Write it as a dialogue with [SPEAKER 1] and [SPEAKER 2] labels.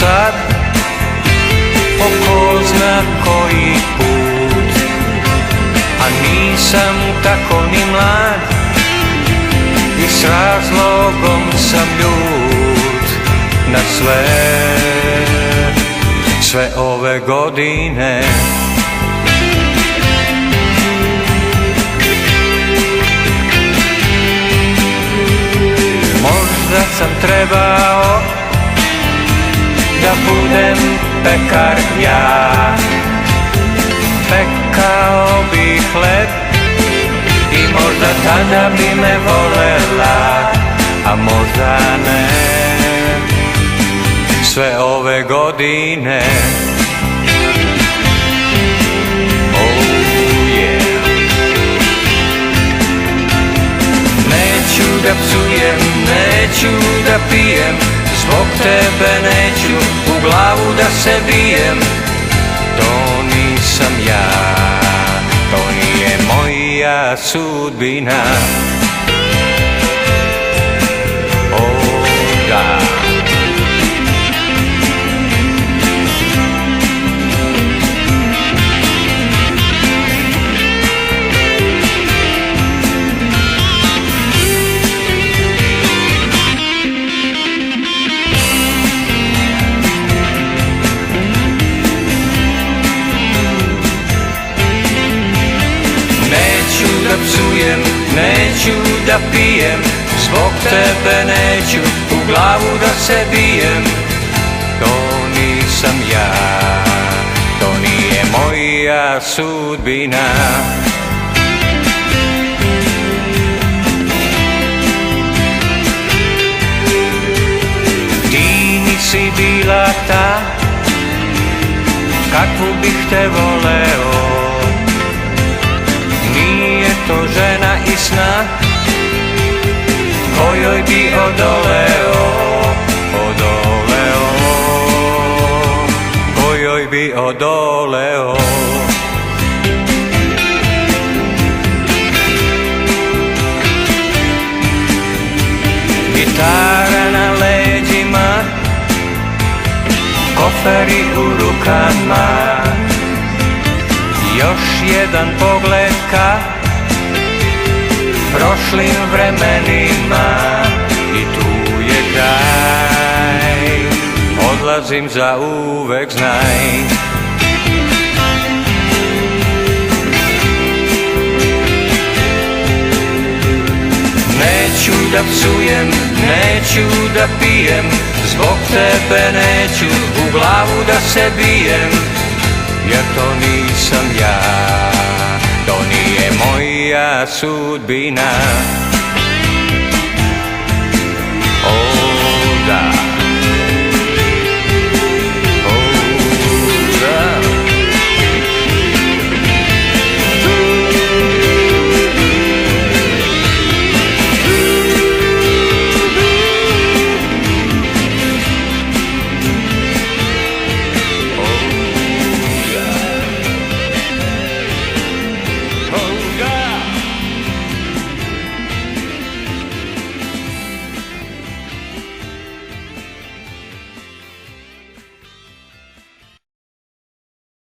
[SPEAKER 1] sad, po ko zna koji put, a nisam tako ni mlad i s razlogom sam ljut na sve ove godine. Možda sam trebao da budem pekar ja, pekao bi hleb i možda tada bi me volela, a možda ne. Sve ove godine, oh yeah. Neću da psujem, neću da pijem, zbog tebe neću u glavu da se bijem. To nisam ja, to nije moja sudbina. Oh da. Neću da psujem, neću da pijem, zbog tebe neću u glavu da se bijem. To nisam ja, to nije moja sudbina. Ti nisi bila ta kakvu bih te voleo, nije to žena iz sna kojoj bi odoleo, kojoj bi odoleo. Gitara na leđima, koferi u rukama, još jedan pogled ka prošlim vremenima i tu je kraj, odlazim za uvek, znaj. Neću da psujem, neću da pijem, zbog tebe neću u glavu da se bijem. Jer to nisam ja, to nije moja sudbina.